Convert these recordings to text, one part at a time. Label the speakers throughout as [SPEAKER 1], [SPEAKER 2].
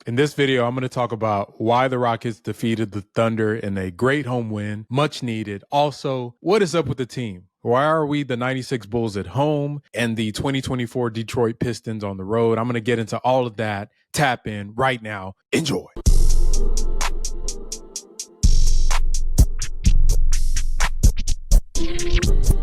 [SPEAKER 1] In this video, I'm going to talk about why the Rockets defeated the Thunder in a great home win, much needed. Also, what is up with the team? Why are we the 96 Bulls at home and the 2024 Detroit Pistons on the road? I'm going to get into all of that. Tap in right now. Enjoy.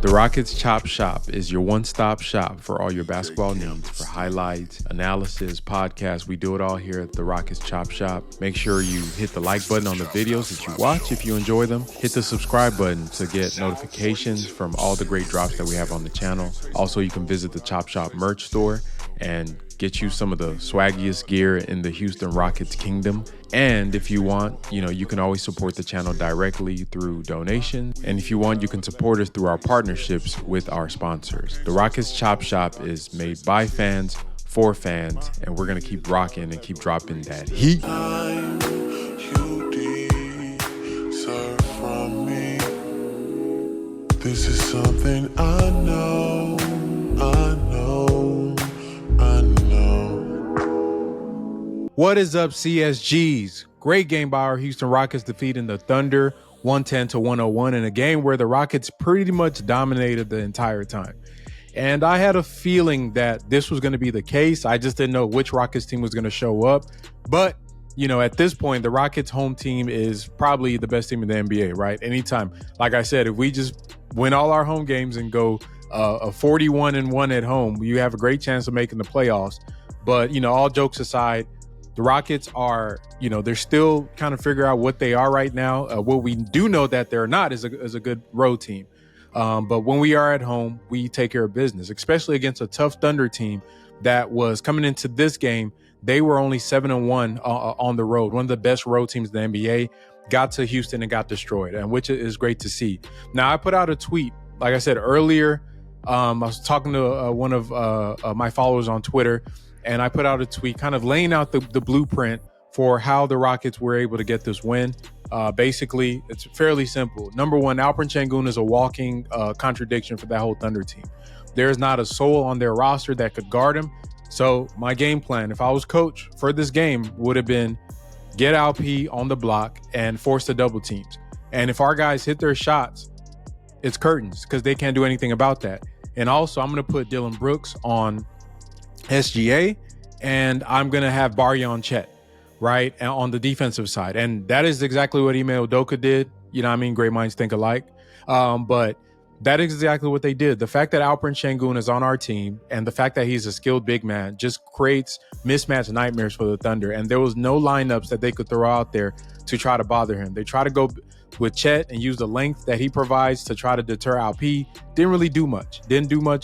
[SPEAKER 1] The Rockets Chop Shop is your one-stop shop for all your basketball needs, for highlights, analysis, podcasts. We do it all here at the Rockets Chop Shop. Make sure you hit the like button on the videos that you watch if you enjoy them. Hit the subscribe button to get notifications from all the great drops that we have on the channel. Also, you can visit the Chop Shop merch store and get you some of the swaggiest gear in the Houston Rockets kingdom. And if you want, you can always support the channel directly through donations. And if you want, you can support us through our partnerships with our sponsors. The Rockets Chop Shop is made by fans for fans, and we're going to keep rocking and keep dropping that heat.
[SPEAKER 2] This is something I know.
[SPEAKER 1] What is up, CSGs? Great game by our Houston Rockets defeating the Thunder 110-101 in a game where the Rockets pretty much dominated the entire time. And I had a feeling that this was going to be the case. I just didn't know which Rockets team was going to show up. But, at this point, the Rockets home team is probably the best team in the NBA, right? Anytime. Like I said, if we just win all our home games and go a 41-1 at home, you have a great chance of making the playoffs. But, all jokes aside, the Rockets are, they're still kind of figuring out what they are right now. What we do know that they're not is a good road team. But when we are at home, we take care of business, especially against a tough Thunder team that was coming into this game. They were only 7-1 on the road, one of the best road teams in the NBA, got to Houston and got destroyed, and which is great to see. Now, I put out a tweet, like I said earlier. I was talking to one of my followers on Twitter, and I put out a tweet kind of laying out the blueprint for how the Rockets were able to get this win. Basically, it's fairly simple. Number one, Alperen Sengun is a walking contradiction for that whole Thunder team. There's not a soul on their roster that could guard him. So my game plan, if I was coach for this game, would have been get LP on the block and force the double teams. And if our guys hit their shots, it's curtains because they can't do anything about that. And also, I'm going to put Dillon Brooks on SGA, and I'm going to have Barry on Chet, right, and on the defensive side. And that is exactly what Ime Udoka did. Great minds think alike. But that is exactly what they did. The fact that Alperen Sengun is on our team and the fact that he's a skilled big man just creates mismatch nightmares for the Thunder. And there was no lineups that they could throw out there to try to bother him. They try to go with Chet and use the length that he provides to try to deter LP. Didn't really do much.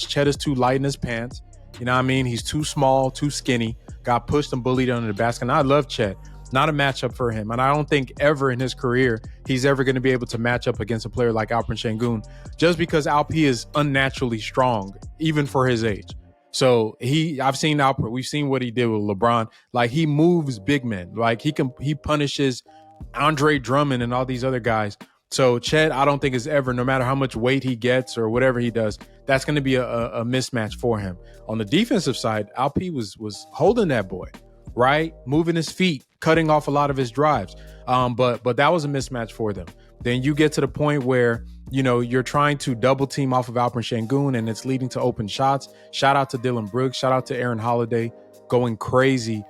[SPEAKER 1] Chet is too light in his pants. He's too small, too skinny, got pushed and bullied under the basket. And I love Chet. Not a matchup for him. And I don't think ever in his career he's ever going to be able to match up against a player like Alperen Sengun, just because Alp is unnaturally strong, even for his age. So I've seen Alperen. We've seen what he did with LeBron. Like, he moves big men. Like, he punishes Andre Drummond and all these other guys. So Chet, I don't think is ever, no matter how much weight he gets or whatever he does, that's going to be a mismatch for him. On the defensive side, Alp was holding that boy, right? Moving his feet, cutting off a lot of his drives. But that was a mismatch for them. Then you get to the point where, you're trying to double team off of Alperen Sengun, and it's leading to open shots. Shout out to Dillon Brooks. Shout out to Aaron Holiday going crazy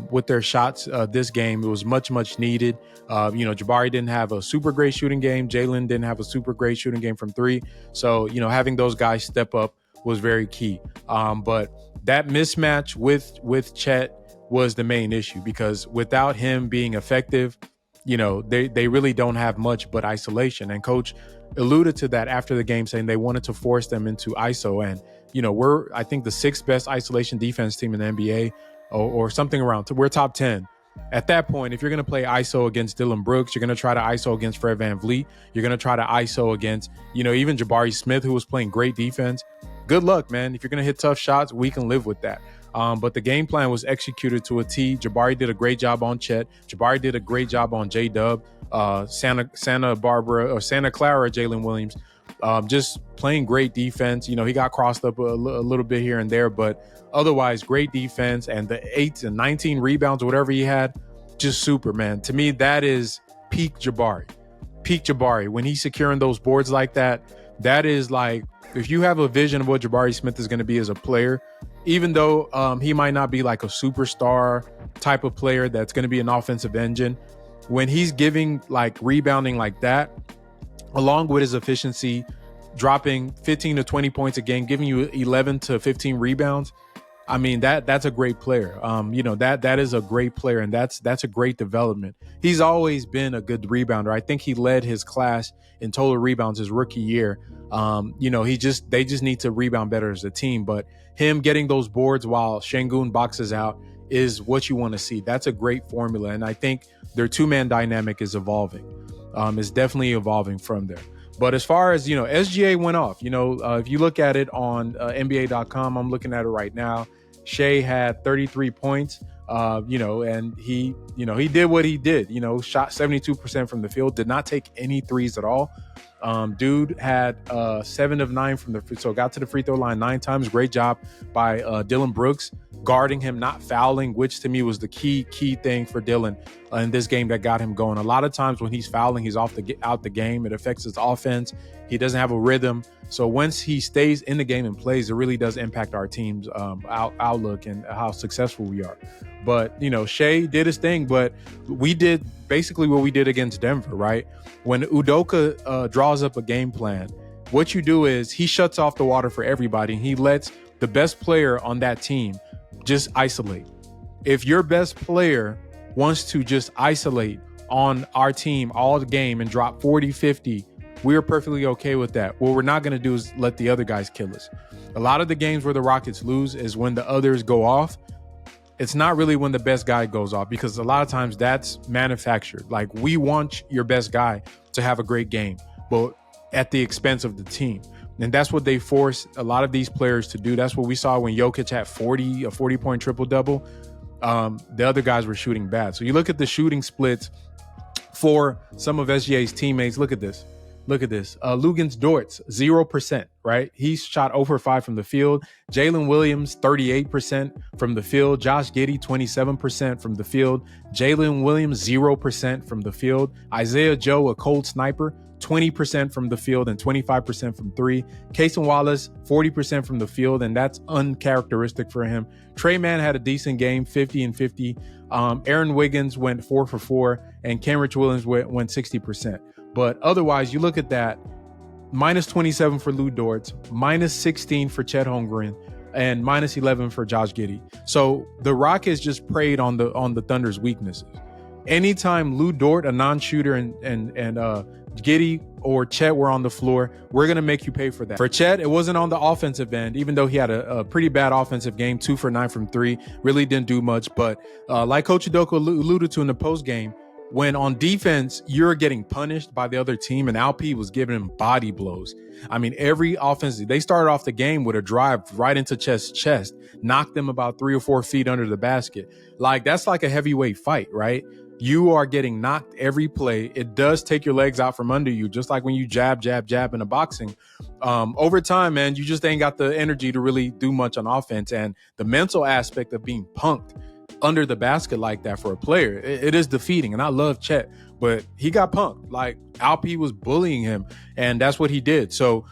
[SPEAKER 1] with their shots this game. It was much, much needed. Jabari didn't have a super great shooting game. Jalen didn't have a super great shooting game from three. So, having those guys step up was very key. But that mismatch with Chet was the main issue, because without him being effective, they really don't have much but isolation. And coach alluded to that after the game, saying they wanted to force them into ISO. And, we're, I think, the sixth best isolation defense team in the NBA or something around. We're top 10. At that point, if you're going to play ISO against Dillon Brooks, you're going to try to ISO against Fred VanVleet. You're going to try to ISO against, even Jabari Smith, who was playing great defense. Good luck, man. If you're going to hit tough shots, we can live with that. But the game plan was executed to a T. Jabari did a great job on Chet. Jabari did a great job on J-Dub. Santa Clara, Jalen Williams Just playing great defense. He got crossed up a little bit here and there, but otherwise great defense, and the 8 and 19 rebounds, whatever he had, just super, man. To me, that is peak Jabari. Peak Jabari. When he's securing those boards like that, that is like, if you have a vision of what Jabari Smith is going to be as a player, even though he might not be like a superstar type of player that's going to be an offensive engine, when he's giving like rebounding like that, along with his efficiency, dropping 15 to 20 points a game, giving you 11 to 15 rebounds, I mean, that's a great player. That is a great player, and that's a great development. He's always been a good rebounder. I think he led his class in total rebounds his rookie year. They just need to rebound better as a team. But him getting those boards while Şengün boxes out is what you want to see. That's a great formula, and I think their two-man dynamic is evolving. It's definitely evolving from there. But as far as, SGA went off. If you look at it on NBA.com, I'm looking at it right now. Shea had 33 points, and he did what he did, shot 72% from the field, did not take any threes at all. Dude had 7 of 9 from so got to the free throw line 9 times. Great job by Dillon Brooks guarding him, not fouling, which to me was the key thing for Dillon in this game that got him going. A lot of times when he's fouling, he's out the game. It affects his offense. He doesn't have a rhythm. So once he stays in the game and plays, it really does impact our team's outlook and how successful we are. But, Shea did his thing, but we did basically what we did against Denver, right? When Udoka draws up a game plan, what you do is he shuts off the water for everybody, and he lets the best player on that team just isolate. If your best player wants to just isolate on our team all the game and drop 40, 50, we are perfectly okay with that. What we're not going to do is let the other guys kill us. A lot of the games where the Rockets lose is when the others go off. It's not really when the best guy goes off, because a lot of times that's manufactured. Like, we want your best guy to have a great game, but at the expense of the team. And that's what they force a lot of these players to do. That's what we saw when Jokic had a 40-point triple-double. The other guys were shooting bad. So you look at the shooting splits for some of SGA's teammates. Look at this. Luguentz Dortz, 0%, right? He's shot over 5 from the field. Jalen Williams, 38% from the field. Josh Giddey, 27% from the field. Jalen Williams, 0% from the field. Isaiah Joe, a cold sniper, 20% from the field and 25% from 3. Cason Wallace, 40% from the field, and that's uncharacteristic for him. Trey Mann had a decent game, 50 and 50. Aaron Wiggins went 4 for 4, and Kenrich Williams went 60%. But otherwise, you look at that, minus 27 for Lu Dort, minus 16 for Chet Holmgren, and minus 11 for Josh Giddey. So the Rockets just preyed on the Thunder's weaknesses. Anytime Lu Dort, a non-shooter, and Giddey or Chet were on the floor, we're going to make you pay for that. For Chet, it wasn't on the offensive end, even though he had a pretty bad offensive game, 2 for 9 from 3, really didn't do much. But like Coach Udoka alluded to in the post game, when on defense, you're getting punished by the other team, and Alp was giving him body blows. I mean, every offense, they started off the game with a drive right into Chet's chest, knocked them about 3 or 4 feet under the basket. Like, that's like a heavyweight fight, right? You are getting knocked every play. It does take your legs out from under you, just like when you jab in a boxing. Over time, man, you just ain't got the energy to really do much on offense. And the mental aspect of being punked under the basket like that for a player, it is defeating. And I love Chet, but he got punked. Like, Alp was bullying him, and that's what he did. So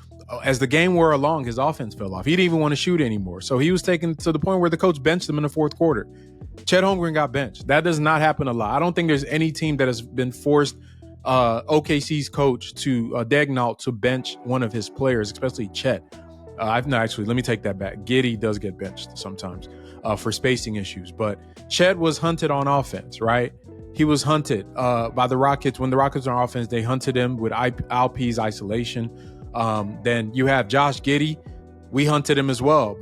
[SPEAKER 1] as the game wore along, his offense fell off. He didn't even want to shoot anymore. So he was taken to the point where the coach benched him in the fourth quarter. Chet Holmgren got benched. That does not happen a lot. I don't think there's any team that has been forced OKC's coach to Daigneault to bench one of his players, especially Chet. Let me take that back. Giddey does get benched sometimes for spacing issues, but Chet was hunted on offense, right? He was hunted by the Rockets. When the Rockets are on offense, they hunted him with Alp's isolation. Then you have Josh Giddey. We hunted him as well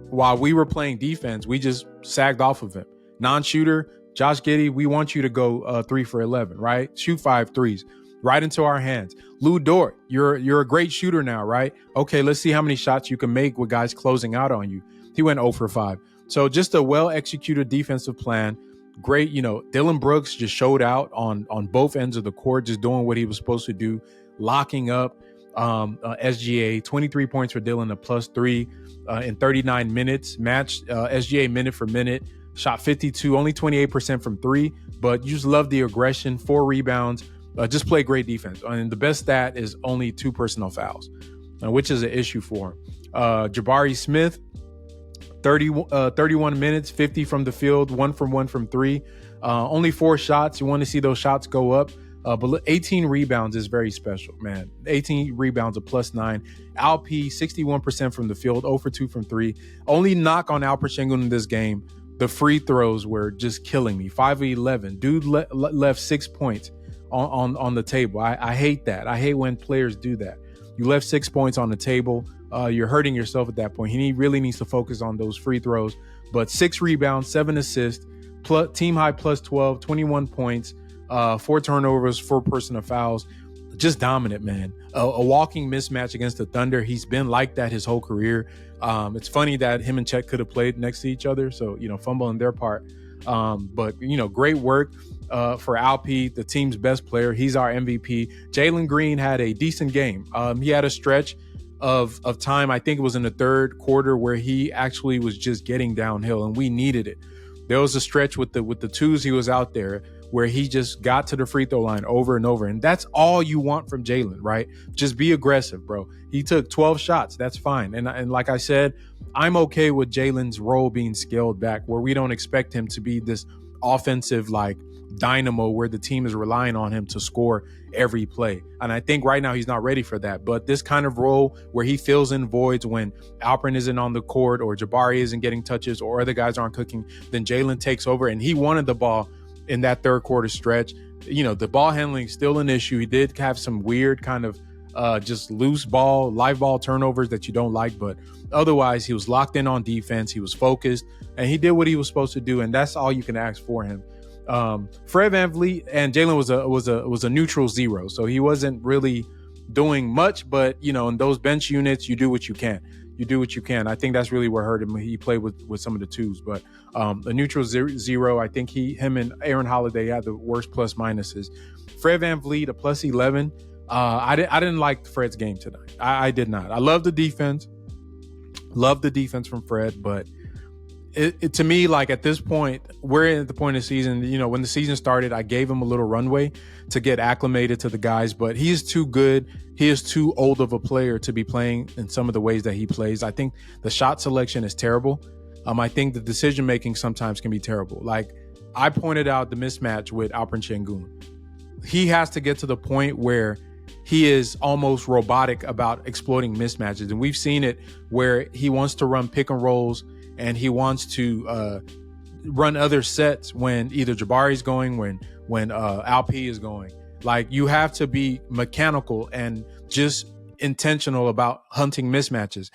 [SPEAKER 1] while we were playing defense. We just sagged off of him. Non-shooter, Josh Giddey, we want you to go 3 for 11, right? Shoot 5 threes right into our hands. Lu Dort, you're a great shooter now, right? Okay, let's see how many shots you can make with guys closing out on you. He went 0 for 5. So just a well-executed defensive plan. Great, Dillon Brooks just showed out on both ends of the court, just doing what he was supposed to do, locking up. SGA, 23 points for Dylan, a +3 in 39 minutes. Matched SGA minute for minute. Shot 52, only 28% from three, but you just love the aggression, 4 rebounds, just play great defense. And the best stat is only 2 personal fouls, which is an issue for him. Jabari Smith, 31 minutes, 50 from the field, 1 from three. Only 4 shots. You want to see those shots go up. But 18 rebounds is very special, man. 18 rebounds, a +9. Alp, 61% from the field, 0 for 2 from three. Only knock on Alper Sengun in this game, the free throws were just killing me. 5 of 11. Dude left 6 points on the table. I hate that. I hate when players do that. You left 6 points on the table. You're hurting yourself at that point. He really needs to focus on those free throws. But 6 rebounds, 7 assists, team high +12, 21 points, 4 turnovers, 4 personal fouls. Just dominant, man. A walking mismatch against the Thunder. He's been like that his whole career. It's funny that him and Chet could have played next to each other. So, fumble on their part. But, great work for Alp, the team's best player. He's our MVP. Jalen Green had a decent game. He had a stretch of time. I think it was in the third quarter where he actually was just getting downhill, and we needed it. There was a stretch with the twos he was out there where he just got to the free throw line over and over. And that's all you want from Jalen, right? Just be aggressive, bro. He took 12 shots. That's fine. And like I said, I'm okay with Jalen's role being scaled back, where we don't expect him to be this offensive dynamo where the team is relying on him to score every play. And I think right now he's not ready for that. But this kind of role where he fills in voids when Alperen isn't on the court or Jabari isn't getting touches or other guys aren't cooking, then Jalen takes over. And he wanted the ball in that third quarter stretch. The ball handling is still an issue. He did have some weird kind of just loose ball, live ball turnovers that you don't like, but otherwise he was locked in on defense. He was focused and he did what he was supposed to do. And that's all you can ask for him. Fred VanVleet and Jalen was a neutral 0. So he wasn't really doing much, but in those bench units, you do what you can. I think that's really what hurt him. He played with some of the twos, but a neutral 0. I think him and Aaron Holiday had the worst plus minuses. Fred VanVleet, a +11. I didn't like Fred's game tonight. I did not. I love the defense. Love the defense from Fred, but it to me, at this point, we're at the point of the season, when the season started, I gave him a little runway to get acclimated to the guys, but he is too good. He is too old of a player to be playing in some of the ways that he plays. I think the shot selection is terrible. I think the decision-making sometimes can be terrible. I pointed out the mismatch with Alperen Sengun. He has to get to the point where he is almost robotic about exploiting mismatches. And we've seen it where he wants to run pick and rolls and he wants to run other sets when either Jabari's going, when Alp is going. You have to be mechanical and just intentional about hunting mismatches.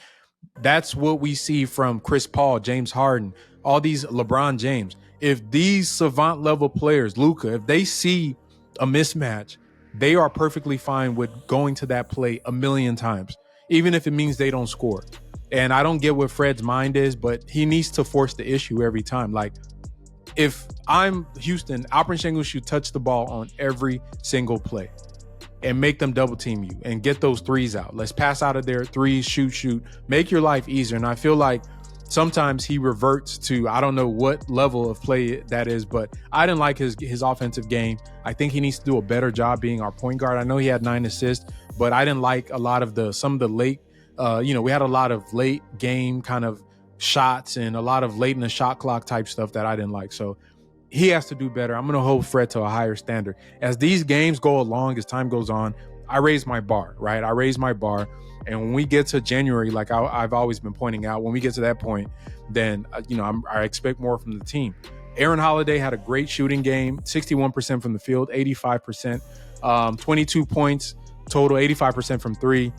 [SPEAKER 1] That's what we see from Chris Paul, James Harden, all these LeBron James. If these savant level players, Luka, if they see a mismatch, they are perfectly fine with going to that play a million times, even if it means they don't score. And I don't get what Fred's mind is, but he needs to force the issue every time. If I'm Houston, Alperen Sengun should touch the ball on every single play and make them double team you and get those threes out. Let's pass out of there, threes, shoot, make your life easier. And I feel like sometimes he reverts to, I don't know what level of play that is, but I didn't like his offensive game. I think he needs to do a better job being our point guard. I know he had 9 assists, but I didn't like a lot of some of the late, we had a lot of late game kind of shots and a lot of late in the shot clock type stuff that I didn't like. So he has to do better. I'm going to hold Fred to a higher standard. As these games go along, as time goes on, I raise my bar, right? I raise my bar. And when we get to January, I've always been pointing out, when we get to that point, then, I expect more from the team. Aaron Holiday had a great shooting game, 61% from the field, 85%, 22 points total, 85% from three.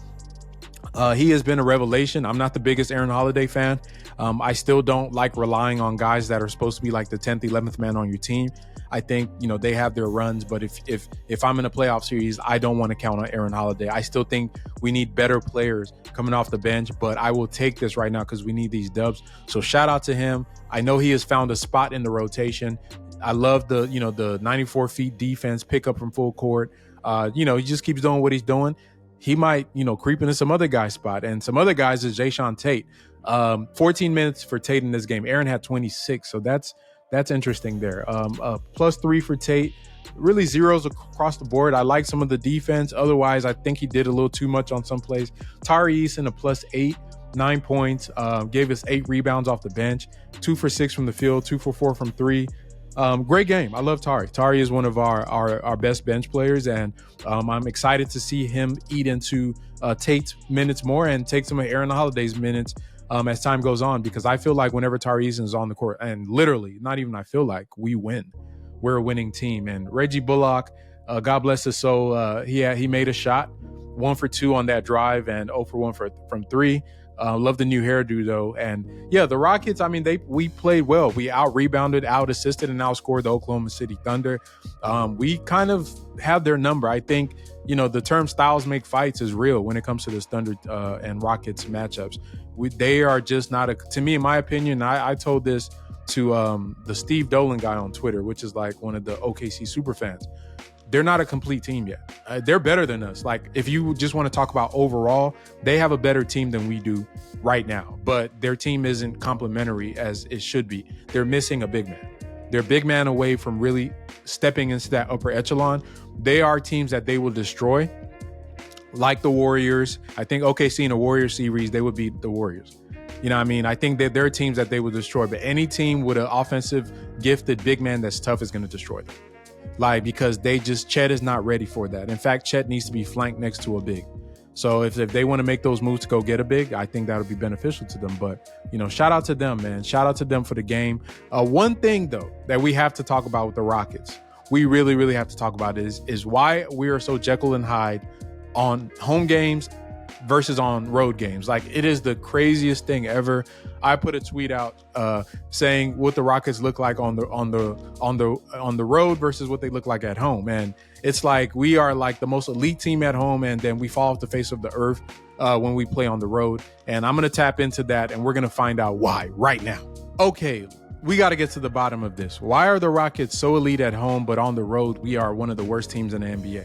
[SPEAKER 1] He has been a revelation. I'm not the biggest Aaron Holiday fan. I still don't like relying on guys that are supposed to be like the 10th, 11th man on your team. I think, they have their runs, but if I'm in a playoff series, I don't want to count on Aaron Holiday. I still think we need better players coming off the bench, but I will take this right now because we need these dubs. So shout out to him. I know he has found a spot in the rotation. I love the 94 feet defense, pick up from full court. He just keeps doing what he's doing. he might, creep into some other guy's spot. And some other guys is Jayshawn Tate. 14 minutes for Tate in this game. Aaron had 26, so that's interesting there. +3 for Tate. Really zeros across the board. I like some of the defense. Otherwise, I think he did a little too much on some plays. Tari Eason, a +8, 9 points. Gave us 8 rebounds off the bench. 2 for 6 from the field. 2 for 4 from 3. Great game. I love Tari. Tari is one of our best bench players, and I'm excited to see him eat into Tate's minutes more and take some of Aaron Holiday's minutes as time goes on, because I feel like whenever Tari Eason is on the court, and literally, not even I feel like, we win. We're a winning team. And Reggie Bullock, God bless his soul, he made a shot, 1 for 2 on that drive and 0 for 1 from 3. Love the new hairdo though. And yeah, the Rockets, I mean, we played well. We out-rebounded, out-assisted, and outscored the Oklahoma City Thunder. We kind of have their number. I think, the term styles make fights is real when it comes to this Thunder and Rockets matchups. They are just not to me, in my opinion, I told this to the Steve Dolan guy on Twitter, which is like one of the OKC super fans. They're not a complete team yet. They're better than us. Like, if you just want to talk about overall, they have a better team than we do right now, but their team isn't complementary as it should be. They're missing a big man. They're a big man away from really stepping into that upper echelon. They are teams that they will destroy, like the Warriors. I think OKC in a Warriors series, they would beat the Warriors. You know what I mean? I think that there are teams that they would destroy, but any team with an offensive gifted big man that's tough is going to destroy them. Like, because Chet is not ready for that. In fact, Chet needs to be flanked next to a big. So if they want to make those moves to go get a big, I think that would be beneficial to them. But, shout out to them, man. Shout out to them for the game. One thing, though, that we have to talk about with the Rockets, we really, really have to talk about is why we are so Jekyll and Hyde on home games versus on road games. Like, it is the craziest thing ever. I put a tweet out saying what the Rockets look like on the road versus what they look like at home, and it's like we are like the most elite team at home, and then we fall off the face of the earth when we play on the road. And I'm gonna tap into that, and we're gonna find out why right now. Okay, we got to get to the bottom of this. Why are the Rockets so elite at home, but on the road we are one of the worst teams in the NBA?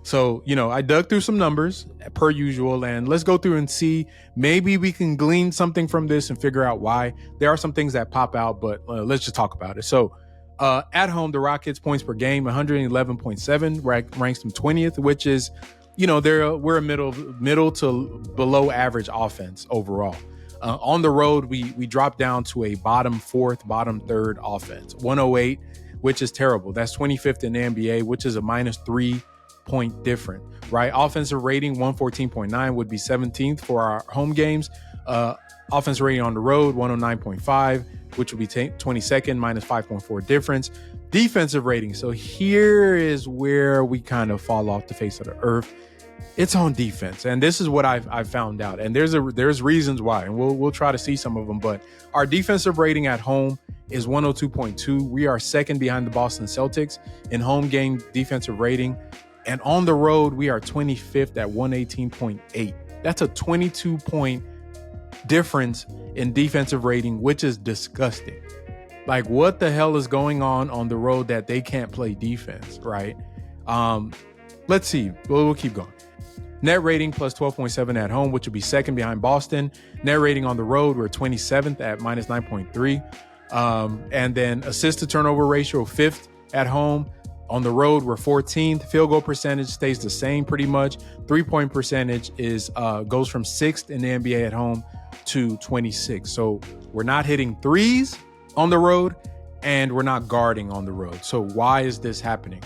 [SPEAKER 1] So, I dug through some numbers per usual, and let's go through and see, maybe we can glean something from this and figure out why. There are some things that pop out, but let's just talk about it. So at home, the Rockets points per game, 111.7, ranks them 20th, which is, we're a middle to below average offense overall. On the road, we drop down to a bottom 4th, bottom 3rd offense, 108, which is terrible. That's 25th in the NBA, which is a -3 point different, right? Offensive rating 114.9 would be 17th for our home games. Offensive rating on the road 109.5, which would be 22nd, -5.4 difference. Defensive rating, so here is where we kind of fall off the face of the earth. It's on defense, and this is what I've found out, and there's reasons why, and we'll try to see some of them. But our defensive rating at home is 102.2. We are second behind the Boston Celtics in home game defensive rating. And on the road, we are 25th at 118.8. That's a 22-point difference in defensive rating, which is disgusting. Like, what the hell is going on the road that they can't play defense, right? Let's see. We'll keep going. Net rating plus 12.7 at home, which would be second behind Boston. Net rating on the road, we're 27th at -9.3. And then assist to turnover ratio, 5th at home. On the road, we're 14th. Field goal percentage stays the same pretty much. 3-point percentage goes from 6th in the NBA at home to 26. So we're not hitting threes on the road, and we're not guarding on the road. So why is this happening?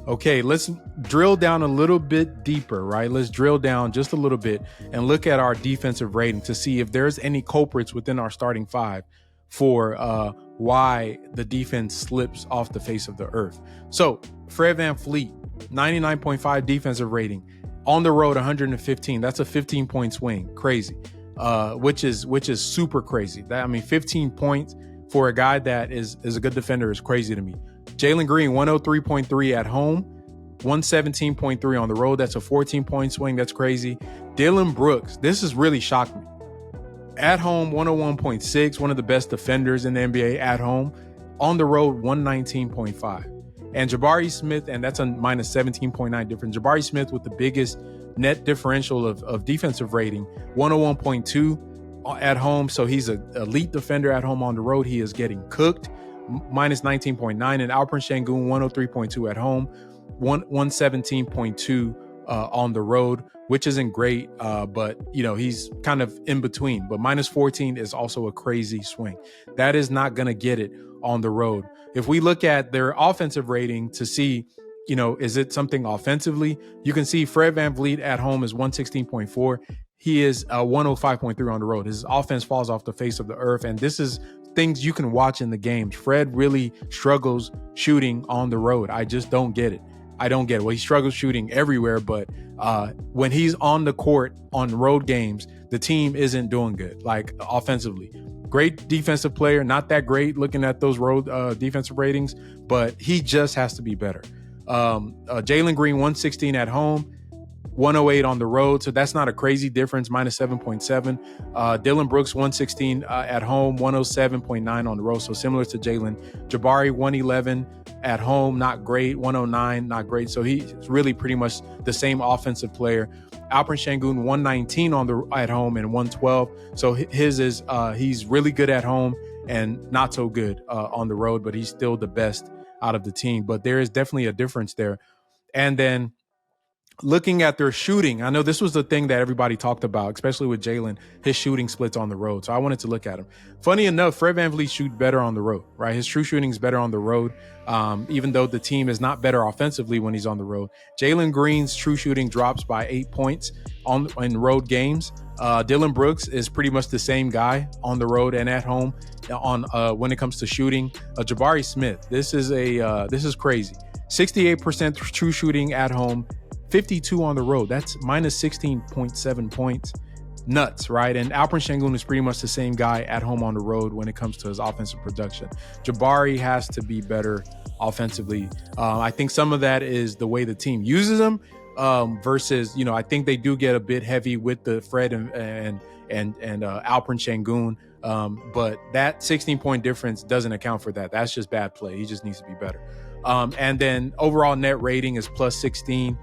[SPEAKER 1] Okay, let's drill down a little bit deeper, right? Let's drill down just a little bit and look at our defensive rating to see if there's any culprits within our starting five for why the defense slips off the face of the earth. So Fred VanVleet, 99.5 defensive rating. On the road, 115. That's a 15-point swing. Crazy. Which is super crazy. 15 points for a guy that is a good defender is crazy to me. Jalen Green, 103.3 at home, 117.3 on the road. That's a 14-point swing. That's crazy. Dylan Brooks, this has really shocked me. At home, 101.6, one of the best defenders in the NBA at home. On the road, 119.5. And Jabari Smith, and that's a minus 17.9 difference. Jabari Smith with the biggest net differential of defensive rating, 101.2 at home. So he's an elite defender at home. On the road, he is getting cooked, minus 19.9. And Alperen Sengun, 103.2 at home, 117.2 on the road, which isn't great, but he's kind of in between. But minus 14 is also a crazy swing. That is not going to get it on the road. If we look at their offensive rating to see, is it something offensively? You can see Fred VanVleet at home is 116.4. He is 105.3 on the road. His offense falls off the face of the earth. And this is things you can watch in the games. Fred really struggles shooting on the road. I just don't get it. Well, he struggles shooting everywhere, but when he's on the court on road games, the team isn't doing good, like offensively. Great defensive player, not that great looking at those road defensive ratings, but he just has to be better. Jalen Green, 116 at home, 108 on the road, so that's not a crazy difference, minus 7.7. Dylan Brooks, 116 at home, 107.9 on the road, so similar to Jalen. Jabari, 111 at home, not great, 109, not great, so he's really pretty much the same offensive player. Alperen Sengun, 119 at home and 112, so his is he's really good at home and not so good on the road, but he's still the best out of the team. But there is definitely a difference there. And then looking at their shooting, I know this was the thing that everybody talked about, especially with Jalen, his shooting splits on the road. So I wanted to look at him. Funny enough, Fred VanVleet shoots better on the road, right? His true shooting is better on the road, even though the team is not better offensively when he's on the road. Jalen Green's true shooting drops by 8 points in road games. Dylan Brooks is pretty much the same guy on the road and at home when it comes to shooting. Jabari Smith, this is crazy. 68% true shooting at home, 52 on the road. That's minus 16.7 points. Nuts, right? And Alperen Sengun is pretty much the same guy at home on the road when it comes to his offensive production. Jabari has to be better offensively. I think some of that is the way the team uses him versus, I think they do get a bit heavy with the Fred and Alperen Sengun. But that 16-point difference doesn't account for that. That's just bad play. He just needs to be better. And then overall net rating is plus 16.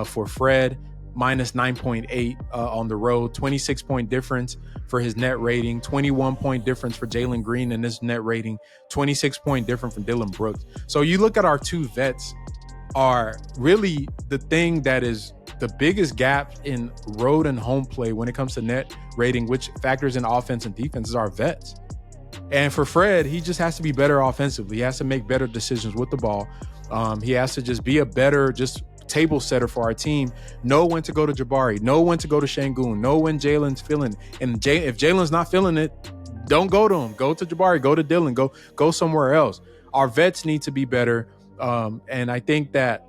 [SPEAKER 1] For Fred, minus 9.8 on the road, 26-point difference for his net rating, 21-point difference for Jalen Green in his net rating, 26-point difference from Dylan Brooks. So you look at our two vets are really the thing that is the biggest gap in road and home play when it comes to net rating, which factors in offense and defense, is our vets. And for Fred, he just has to be better offensively. He has to make better decisions with the ball. He has to just be a better table setter for our team. Know when to go to Jabari, know when to go to Sengun, know when Jalen's feeling. And if Jalen's not feeling it, don't go to him. Go to Jabari, go to Dylan, go somewhere else. Our vets need to be better. And I think that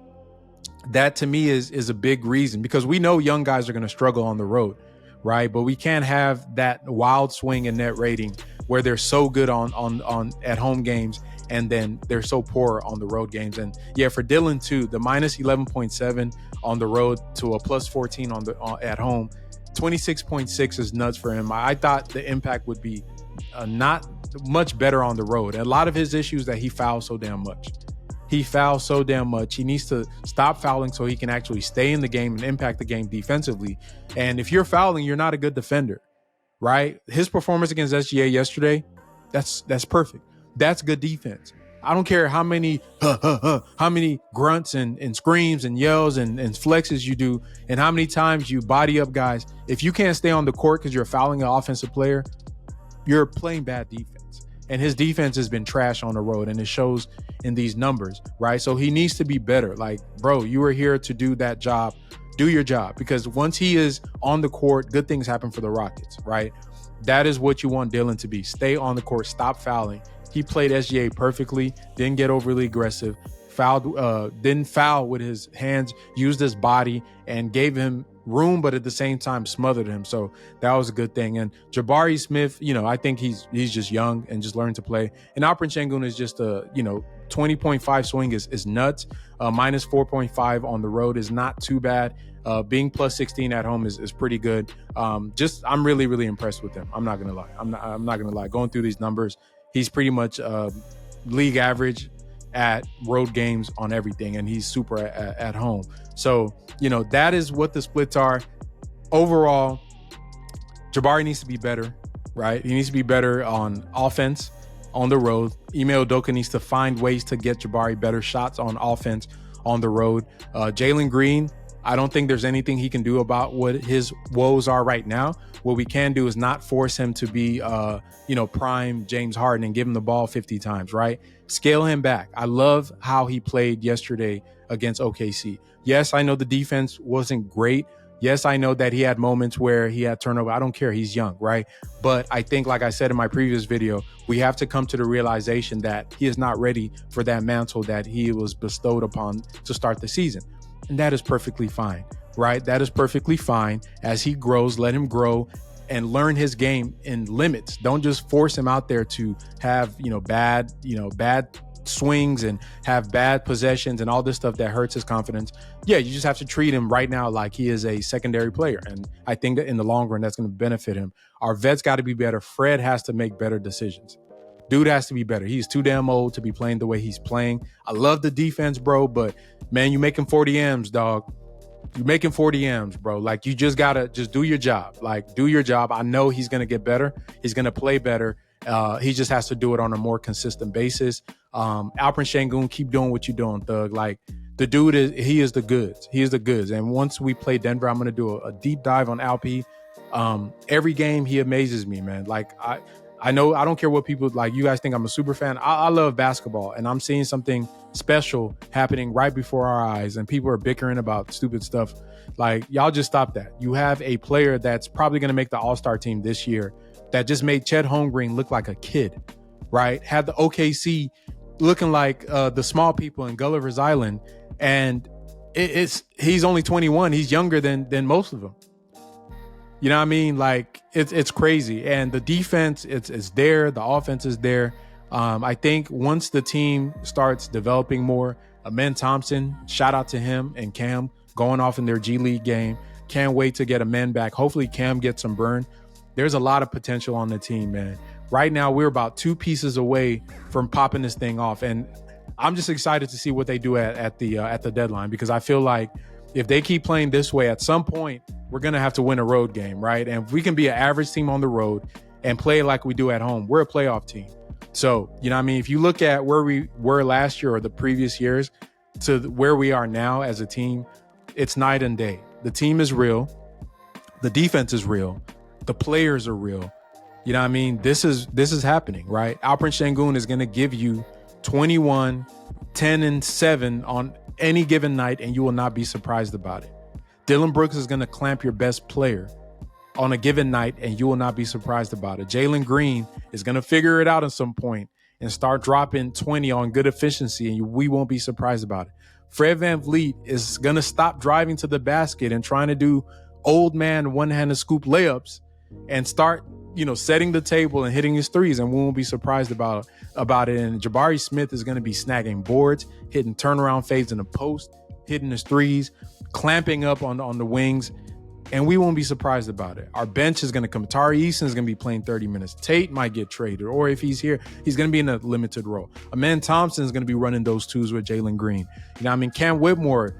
[SPEAKER 1] to me is a big reason, because we know young guys are going to struggle on the road, right? But we can't have that wild swing in net rating where they're so good on at home games and then they're so poor on the road games. And yeah, for Dylan too, the minus 11.7 on the road to a plus 14 at home, 26.6 is nuts for him. I thought the impact would be not much better on the road. A lot of his issues that he fouls so damn much. He fouls so damn much. He needs to stop fouling so he can actually stay in the game and impact the game defensively. And if you're fouling, you're not a good defender, right? His performance against SGA yesterday, that's perfect. That's good defense. I don't care how many grunts and screams and yells and flexes you do and how many times you body up guys. If you can't stay on the court because you're fouling an offensive player, you're playing bad defense. And his defense has been trash on the road, and it shows in these numbers, right? So he needs to be better. Like, bro, you were here to do that job. Do your job, because once he is on the court, good things happen for the Rockets, right? That is what you want Dylan to be. Stay on the court, stop fouling. He played SGA perfectly, didn't get overly aggressive, didn't foul with his hands, used his body, and gave him room, but at the same time smothered him. So that was a good thing. And Jabari Smith, I think he's just young and just learning to play. And Alperen Sengun is just 20.5 swing is nuts. Minus 4.5 on the road is not too bad. Being plus 16 at home is pretty good. I'm really, really impressed with him. I'm not gonna lie. I'm not gonna lie. Going through these numbers, he's pretty much league average. at road games on everything, and he's super at home. So, that is what the splits are. Overall, Jabari needs to be better, right? He needs to be better on offense on the road. Ime Udoka needs to find ways to get Jabari better shots on offense on the road. Jalen Green, I don't think there's anything he can do about what his woes are right now. What we can do is not force him to be, prime James Harden and give him the ball 50 times, right? Scale him back. I love how he played yesterday against OKC. Yes, I know the defense wasn't great. Yes, I know that he had moments where he had turnover. I don't care. He's young, right? But I think, like I said in my previous video, we have to come to the realization that he is not ready for that mantle that he was bestowed upon to start the season. And that is perfectly fine, right? That is perfectly fine. As he grows, let him grow and learn his game in limits. Don't just force him out there to have, bad swings and have bad possessions and all this stuff that hurts his confidence. Yeah, you just have to treat him right now like he is a secondary player. And I think that in the long run, that's going to benefit him. Our vets got to be better. Fred has to make better decisions. Dude has to be better. He's too damn old to be playing the way he's playing. I love the defense, bro, but man, you making 40 M's, dog. You're making 40 M's, bro. Like, you just got to just do your job. Like, do your job. I know he's going to get better. He's going to play better. He just has to do it on a more consistent basis. Alperen Şengün, keep doing what you're doing, Thug. Like, the dude he is the goods. He is the goods. And once we play Denver, I'm going to do a deep dive on Alp. Every game, he amazes me, man. Like, I know, I don't care what people, like, you guys think I'm a super fan. I love basketball, and I'm seeing something special happening right before our eyes, and people are bickering about stupid stuff. Like, y'all just stop that. You have a player that's probably going to make the All-Star team this year that just made Chet Holmgren look like a kid, right? Had the OKC looking like the small people in Gulliver's Island, and he's only 21. He's younger than most of them. You know what I mean? Like, it's crazy. And the defense, it's there. The offense is there. I think once the team starts developing more, Amen Thompson, shout out to him and Cam going off in their G League game. Can't wait to get Amen back. Hopefully Cam gets some burn. There's a lot of potential on the team, man. Right now, we're about 2 pieces away from popping this thing off. And I'm just excited to see what they do at the deadline, because I feel like if they keep playing this way, at some point, we're going to have to win a road game, right? And if we can be an average team on the road and play like we do at home, we're a playoff team. So, you know what I mean? If you look at where we were last year or the previous years to where we are now as a team, it's night and day. The team is real. The defense is real. The players are real. You know what I mean? This is happening, right? Alperen Şengün is going to give you 21, 10, and 7 on any given night, and you will not be surprised about it. Dillon Brooks is going to clamp your best player on a given night, and you will not be surprised about it. Jalen Green is going to figure it out at some point and start dropping 20 on good efficiency, and we won't be surprised about it. Fred VanVleet is going to stop driving to the basket and trying to do old man one-handed scoop layups and start, setting the table and hitting his threes, and we won't be surprised about it. And Jabari Smith is going to be snagging boards, hitting turnaround fades in the post, hitting his threes, clamping up on the wings, and we won't be surprised about it. Our bench is going to come. Tari Eason is going to be playing 30 minutes. Tate might get traded, or if he's here, he's going to be in a limited role. Amen Thompson is going to be running those twos with Jalen Green. You know what I mean? Cam Whitmore,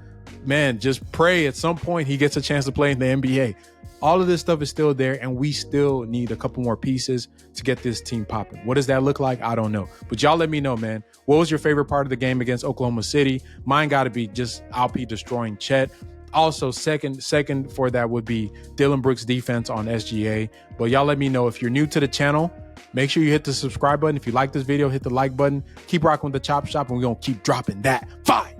[SPEAKER 1] man, just pray at some point he gets a chance to play in the NBA. All of this stuff is still there, and we still need a couple more pieces to get this team popping. What does that look like? I don't know. But y'all let me know, man. What was your favorite part of the game against Oklahoma City? Mine got to be just Alp destroying Chet. Also, second for that would be Dillon Brooks' defense on SGA. But y'all let me know. If you're new to the channel, make sure you hit the subscribe button. If you like this video, hit the like button. Keep rocking with the Chop Shop, and we're going to keep dropping that fire.